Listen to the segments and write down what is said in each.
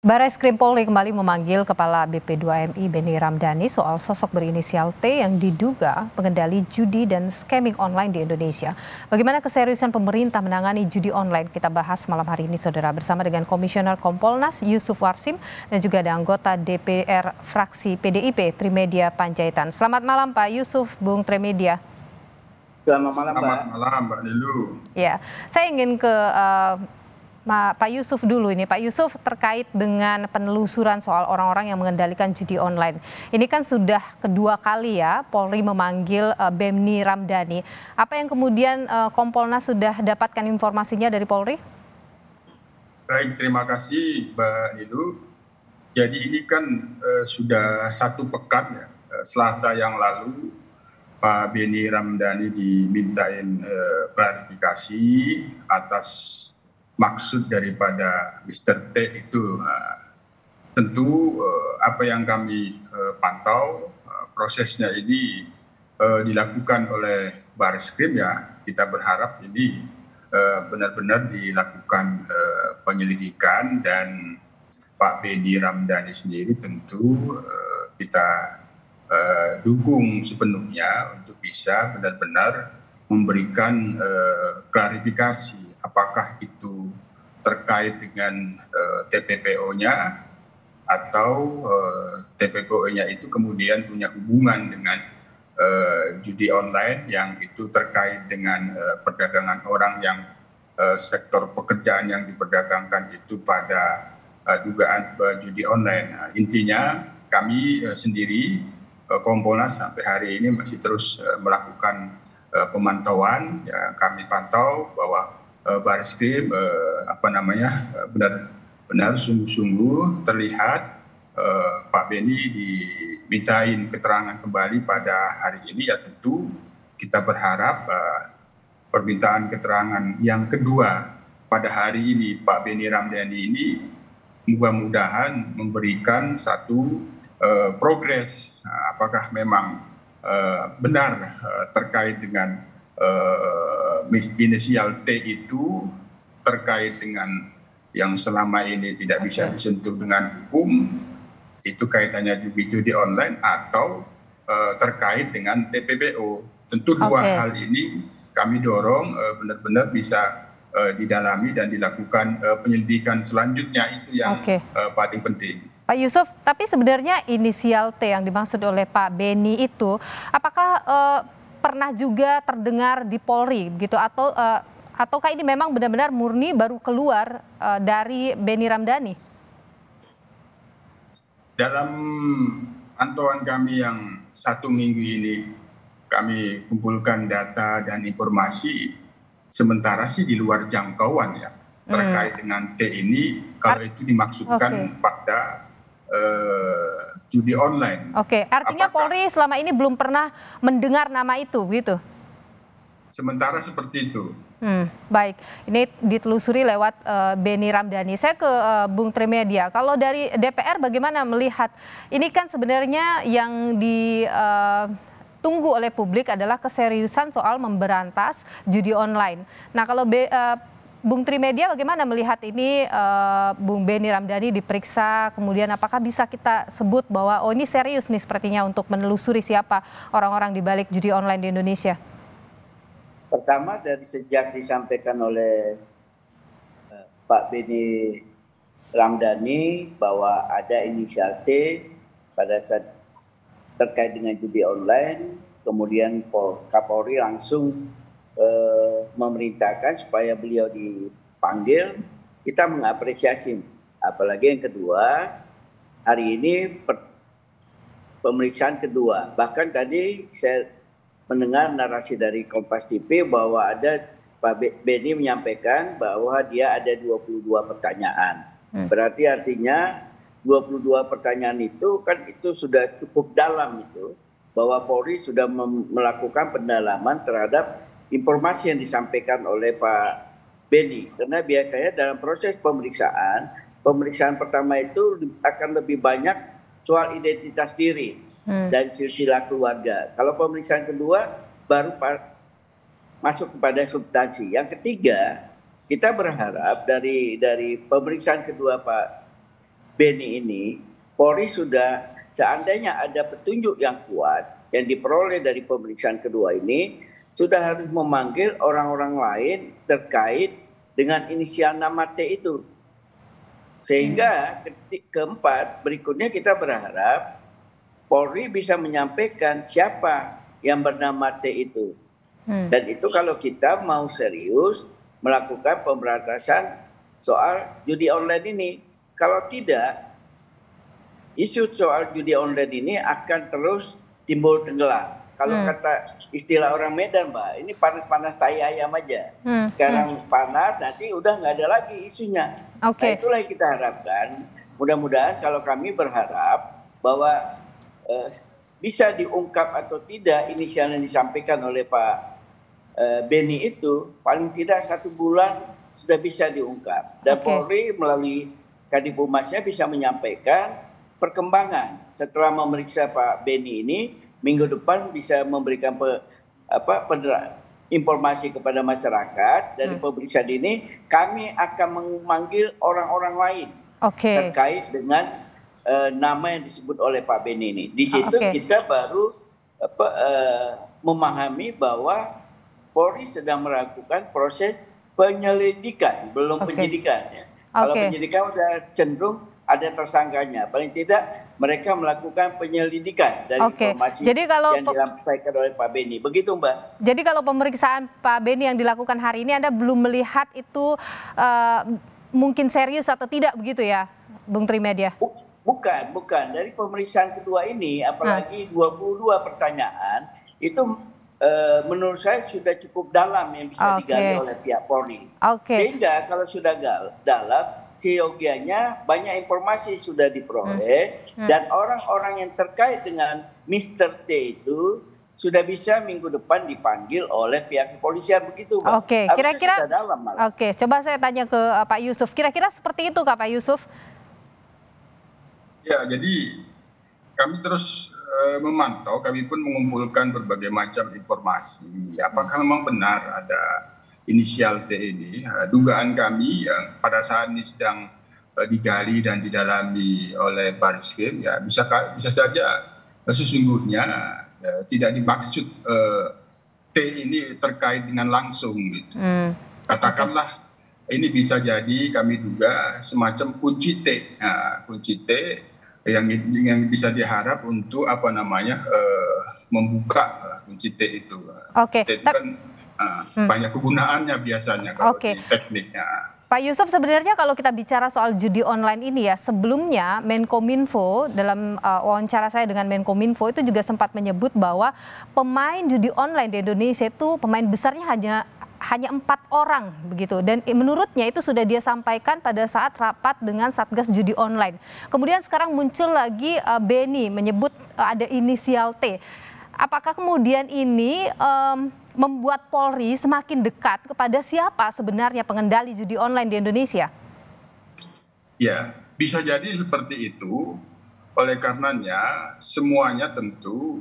Barreskrim Polri kembali memanggil Kepala BP2MI Benny Ramdhani soal sosok berinisial T yang diduga pengendali judi dan scamming online di Indonesia. Bagaimana keseriusan pemerintah menangani judi online? Kita bahas malam hari ini, Saudara, bersama dengan Komisioner Kompolnas Yusuf Warsim dan juga ada anggota DPR fraksi PDIP Trimedia Panjaitan. Selamat malam Pak Yusuf, Bung Trimedia. Selamat malam, Mbak. Selamat malam, Mbak Nilu. Ya, saya ingin ke Pak Yusuf dulu ini. Pak Yusuf, terkait dengan penelusuran soal orang-orang yang mengendalikan judi online. Ini kan sudah kedua kali ya Polri memanggil Benny Ramdhani. Apa yang kemudian Kompolnas sudah dapatkan informasinya dari Polri? Baik, terima kasih Mbak Nilu. Jadi ini kan sudah satu pekan ya, Selasa yang lalu Pak Benny Ramdhani dimintain klarifikasi atas maksud daripada Mr. T itu. Tentu apa yang kami pantau prosesnya ini dilakukan oleh Barreskrim ya, kita berharap ini benar-benar dilakukan penyelidikan, dan Pak Benny Ramdhani sendiri tentu kita dukung sepenuhnya untuk bisa benar-benar memberikan klarifikasi apakah itu terkait dengan TPPO-nya atau TPPO-nya itu kemudian punya hubungan dengan judi online yang itu terkait dengan perdagangan orang yang sektor pekerjaan yang diperdagangkan itu pada dugaan judi online. Nah, intinya kami sendiri Kompolnas sampai hari ini masih terus melakukan pemantauan. Ya, kami pantau bahwa Barreskrim benar-benar sungguh-sungguh terlihat Pak Benny dimintain keterangan kembali pada hari ini. Ya tentu kita berharap permintaan keterangan yang kedua pada hari ini Pak Benny Ramdhani ini mudah-mudahan memberikan satu progres, apakah memang benar terkait dengan inisial T itu terkait dengan yang selama ini tidak bisa disentuh dengan hukum, itu kaitannya juga judi online atau terkait dengan TPPO. Tentu dua hal ini kami dorong benar-benar bisa didalami dan dilakukan penyelidikan selanjutnya, itu yang paling penting. Pak Yusuf, tapi sebenarnya inisial T yang dimaksud oleh Pak Benny itu apakah pernah juga terdengar di Polri gitu, ataukah ini memang benar-benar murni baru keluar dari Benny Ramdhani? Dalam pantauan kami yang 1 minggu ini, kami kumpulkan data dan informasi, sementara sih di luar jangkauan ya terkait dengan T ini, kalau itu dimaksudkan pada judi online. Artinya Polri selama ini belum pernah mendengar nama itu, gitu? Sementara seperti itu. Baik, ini ditelusuri lewat Benny Ramdhani. Saya ke Bung Trimedia. Kalau dari DPR bagaimana melihat? Ini kan sebenarnya yang ditunggu oleh publik adalah keseriusan soal memberantas judi online. Nah, kalau Bung Trimedia bagaimana melihat ini, Bung Benny Ramdhani diperiksa, kemudian apakah bisa kita sebut bahwa ini serius nih sepertinya untuk menelusuri siapa orang-orang di balik judi online di Indonesia? Pertama, dari sejak disampaikan oleh Pak Benny Ramdhani bahwa ada inisial T pada saat terkait dengan judi online, kemudian Kapolri langsung memerintahkan supaya beliau dipanggil, kita mengapresiasi. Apalagi yang kedua, hari ini pemeriksaan kedua. Bahkan tadi saya mendengar narasi dari Kompas TV bahwa ada Pak Benny menyampaikan bahwa dia ada 22 pertanyaan. Berarti artinya 22 pertanyaan itu kan itu sudah cukup dalam itu, bahwa Polri sudah melakukan pendalaman terhadap informasi yang disampaikan oleh Pak Benny. Karena biasanya dalam proses pemeriksaan pertama itu akan lebih banyak soal identitas diri dan silsilah keluarga. Kalau pemeriksaan kedua baru masuk kepada substansi. Yang ketiga, kita berharap dari pemeriksaan kedua Pak Beni ini, Polri sudah seandainya ada petunjuk yang kuat yang diperoleh dari pemeriksaan kedua ini, sudah harus memanggil orang-orang lain terkait dengan inisial nama T itu. Sehingga keempat, berikutnya kita berharap Polri bisa menyampaikan siapa yang bernama T itu. Dan itu kalau kita mau serius melakukan pemberantasan soal judi online ini. Kalau tidak, isu soal judi online ini akan terus timbul tenggelam. Kalau kata istilah orang Medan, Mbak, ini panas-panas tai ayam aja. Sekarang panas, nanti udah nggak ada lagi isunya. Nah, itulah yang kita harapkan. Mudah-mudahan kalau kami berharap bahwa bisa diungkap atau tidak inisial yang disampaikan oleh Pak Beni itu, paling tidak 1 bulan sudah bisa diungkap. Dan Polri melalui Kadif Humasnya bisa menyampaikan perkembangan setelah memeriksa Pak Beni ini. Minggu depan bisa memberikan informasi kepada masyarakat. Dari pemeriksaan ini kami akan memanggil orang-orang lain terkait dengan nama yang disebut oleh Pak Beni ini. Di situ kita baru memahami bahwa Polri sedang melakukan proses penyelidikan, belum penyidikan. Ya. Kalau penyidikan sudah cenderung ada tersangkanya. Paling tidak mereka melakukan penyelidikan dari informasi yang disampaikan oleh Pak Beni. Begitu, Mbak. Jadi kalau pemeriksaan Pak Beni yang dilakukan hari ini Anda belum melihat itu mungkin serius atau tidak begitu ya, Bung Trimedia? Bukan. Dari pemeriksaan kedua ini, apalagi 22 pertanyaan, itu menurut saya sudah cukup dalam yang bisa digali oleh pihak Polri. Sehingga kalau sudah dalam, seyogianya banyak informasi sudah diperoleh dan orang-orang yang terkait dengan Mr. T itu sudah bisa minggu depan dipanggil oleh pihak kepolisian, begitu, Pak. Kira-kira coba saya tanya ke Pak Yusuf. Kira-kira seperti itu, Pak Yusuf? Ya, jadi kami terus memantau, kami pun mengumpulkan berbagai macam informasi. Apakah memang benar ada inisial T ini? Dugaan kami yang pada saat ini sedang digali dan didalami oleh Barreskrim, ya bisa saja sesungguhnya tidak dimaksud T ini terkait dengan langsung gitu. Katakanlah ini bisa jadi kami duga semacam kunci T. Nah, kunci T yang bisa diharap untuk membuka kunci T itu. T itu kan banyak kegunaannya biasanya kalau di tekniknya. Pak Yusuf, sebenarnya kalau kita bicara soal judi online ini ya, sebelumnya Menkominfo dalam wawancara saya dengan Menkominfo itu juga sempat menyebut bahwa pemain judi online di Indonesia itu pemain besarnya hanya 4 orang begitu, dan menurutnya itu sudah dia sampaikan pada saat rapat dengan Satgas Judi Online. Kemudian sekarang muncul lagi Beni menyebut ada inisial T. Apakah kemudian ini membuat Polri semakin dekat kepada siapa sebenarnya pengendali judi online di Indonesia? Ya, bisa jadi seperti itu. Oleh karenanya semuanya tentu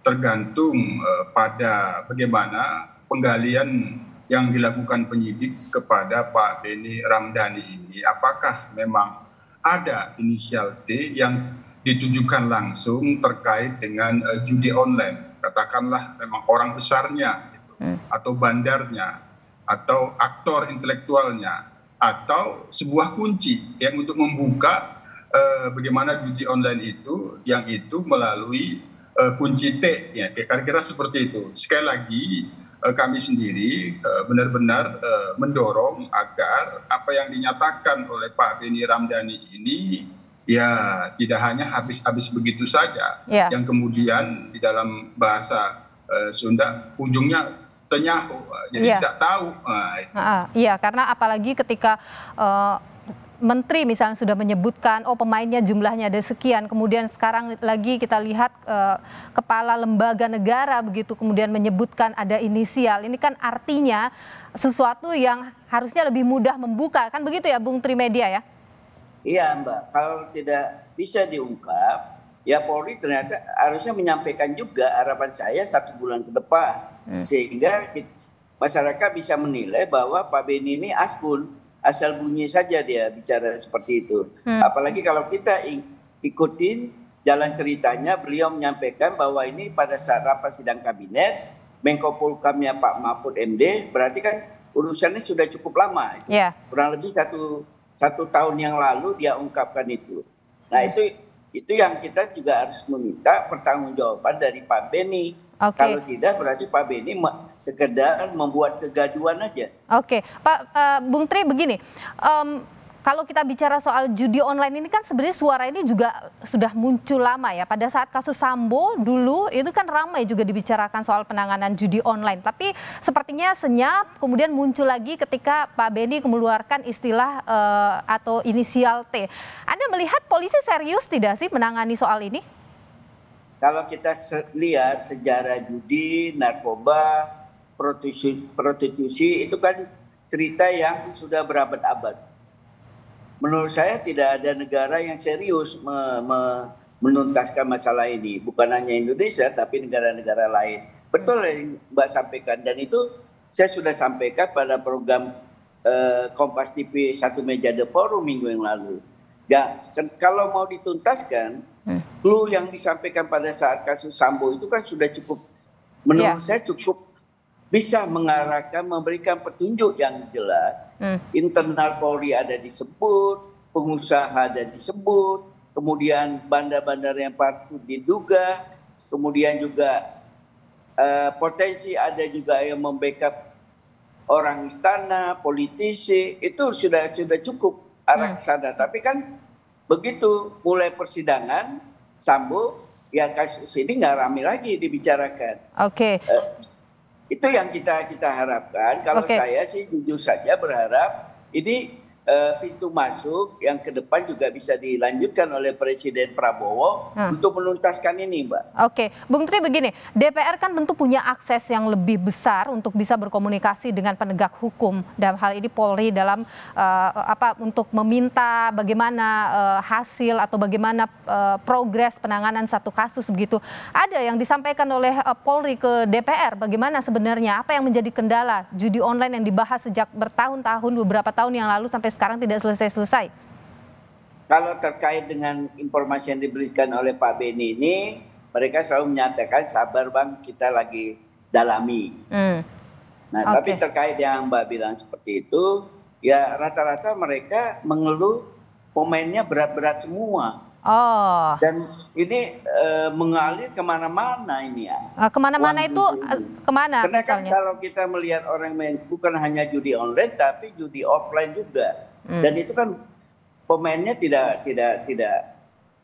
tergantung pada bagaimana penggalian yang dilakukan penyidik kepada Pak Beni Ramdhani ini. Apakah memang ada inisial T yang ditujukan langsung terkait dengan judi online? Katakanlah memang orang besarnya gitu, atau bandarnya, atau aktor intelektualnya, atau sebuah kunci yang untuk membuka bagaimana judi online itu, yang itu melalui kunci T, ya kira-kira seperti itu. Sekali lagi kami sendiri benar-benar mendorong agar apa yang dinyatakan oleh Pak Beni Ramdhani ini ya tidak hanya habis-habis begitu saja, yang kemudian di dalam bahasa Sunda ujungnya tenyahu, jadi tidak tahu. Iya, karena apalagi ketika Menteri misalnya sudah menyebutkan, oh pemainnya jumlahnya ada sekian, kemudian sekarang lagi kita lihat kepala lembaga negara begitu kemudian menyebutkan ada inisial, ini kan artinya sesuatu yang harusnya lebih mudah membuka, kan begitu ya Bung Trimedia ya? Iya Mbak, kalau tidak bisa diungkap, ya Polri ternyata harusnya menyampaikan juga harapan saya 1 bulan ke depan, sehingga masyarakat bisa menilai bahwa Pak Beni ini asbun, asal bunyi saja dia bicara seperti itu. Apalagi kalau kita ikutin jalan ceritanya, beliau menyampaikan bahwa ini pada saat rapat sidang kabinet, Menko Polhukamnya Pak Mahfud MD, berarti kan urusannya sudah cukup lama. Kurang lebih satu tahun yang lalu dia ungkapkan itu. Nah itu yang kita juga harus meminta pertanggungjawaban dari Pak Beni. Kalau tidak berarti Pak Beni sekedar membuat kegaduhan aja. Pak Bung Tri begini, kalau kita bicara soal judi online ini kan sebenarnya suara ini juga sudah muncul lama ya. Pada saat kasus Sambo dulu itu kan ramai juga dibicarakan soal penanganan judi online. Tapi sepertinya senyap, kemudian muncul lagi ketika Pak Beni mengeluarkan istilah atau inisial T. Anda melihat polisi serius tidak sih menangani soal ini? Kalau kita lihat sejarah judi, narkoba, prostitusi itu kan cerita yang sudah berabad-abad. Menurut saya tidak ada negara yang serius menuntaskan masalah ini. Bukan hanya Indonesia, tapi negara-negara lain. Betul yang Mbak sampaikan. Dan itu saya sudah sampaikan pada program Kompas TV Satu Meja The Forum minggu yang lalu. Ya, kalau mau dituntaskan, clue yang disampaikan pada saat kasus Sambo itu kan sudah cukup, menurut saya cukup bisa mengarahkan, memberikan petunjuk yang jelas. Internal Polri ada disebut, pengusaha ada disebut, kemudian bandar-bandar yang patut diduga, kemudian juga potensi ada juga yang membackup orang istana, politisi, itu sudah cukup arah ke sana. Tapi kan begitu mulai persidangan Sambo, ya kasus ini nggak ramai lagi dibicarakan. Itu yang kita harapkan. Kalau saya sih jujur saja berharap ini pintu masuk yang ke depan juga bisa dilanjutkan oleh Presiden Prabowo untuk menuntaskan ini, Mbak. Bung Tri begini, DPR kan tentu punya akses yang lebih besar untuk bisa berkomunikasi dengan penegak hukum dalam hal ini Polri dalam untuk meminta bagaimana hasil atau bagaimana progres penanganan satu kasus begitu. Ada yang disampaikan oleh Polri ke DPR bagaimana sebenarnya apa yang menjadi kendala judi online yang dibahas sejak bertahun-tahun, beberapa tahun yang lalu sampai sekarang tidak selesai-selesai. Kalau terkait dengan informasi yang diberikan oleh Pak Beni ini, mereka selalu menyatakan sabar Bang, kita lagi dalami. Tapi terkait yang Mbak bilang seperti itu, ya rata-rata mereka mengeluh pemainnya berat-berat semua. Dan ini mengalir kemana-mana ini ya. Kemana-mana itu kemana? Karena misalnya? Kan kalau kita melihat orang main bukan hanya judi online tapi judi offline juga. Dan itu kan pemainnya tidak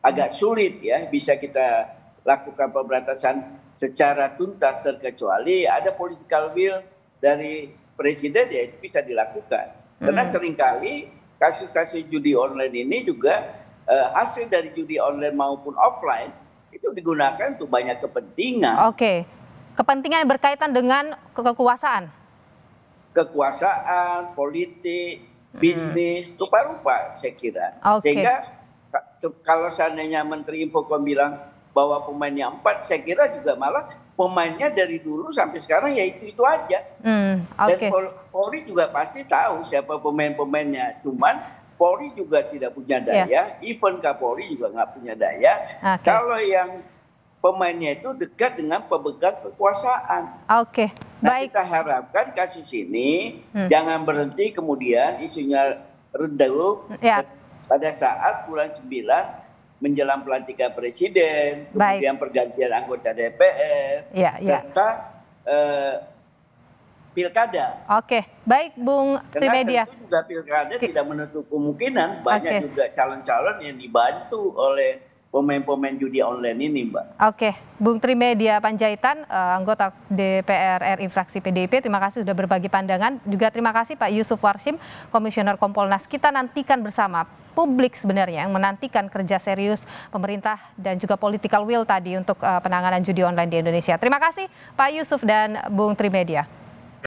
agak sulit ya bisa kita lakukan pemberantasan secara tuntas terkecuali ada political will dari presiden ya itu bisa dilakukan. Karena seringkali kasus-kasus judi online ini juga hasil dari judi online maupun offline itu digunakan untuk banyak kepentingan. Kepentingan yang berkaitan dengan kekuasaan. Kekuasaan, politik, bisnis, rupa-rupa saya kira. Sehingga kalau seandainya Menteri Infocom bilang bahwa pemainnya 4, saya kira juga malah pemainnya dari dulu sampai sekarang ya itu aja. Dan Polri juga pasti tahu siapa pemain-pemainnya. Cuman Polri juga tidak punya daya, even Kapolri juga nggak punya daya. Kalau yang pemainnya itu dekat dengan pemegang kekuasaan. Kita harapkan kasus ini jangan berhenti kemudian isunya redup pada saat bulan 9 menjelang pelantikan presiden, kemudian pergantian anggota DPR, serta pilkada. Baik Bung Trimedia. Karena tentu juga pilkada tidak menutup kemungkinan banyak juga calon-calon yang dibantu oleh pemain-pemain judi online ini, Mbak. Bung Trimedia Panjaitan, anggota DPR RI fraksi PDIP, terima kasih sudah berbagi pandangan. Juga terima kasih Pak Yusuf Warsim, Komisioner Kompolnas. Kita nantikan bersama publik sebenarnya yang menantikan kerja serius pemerintah dan juga political will tadi untuk penanganan judi online di Indonesia. Terima kasih Pak Yusuf dan Bung Trimedia.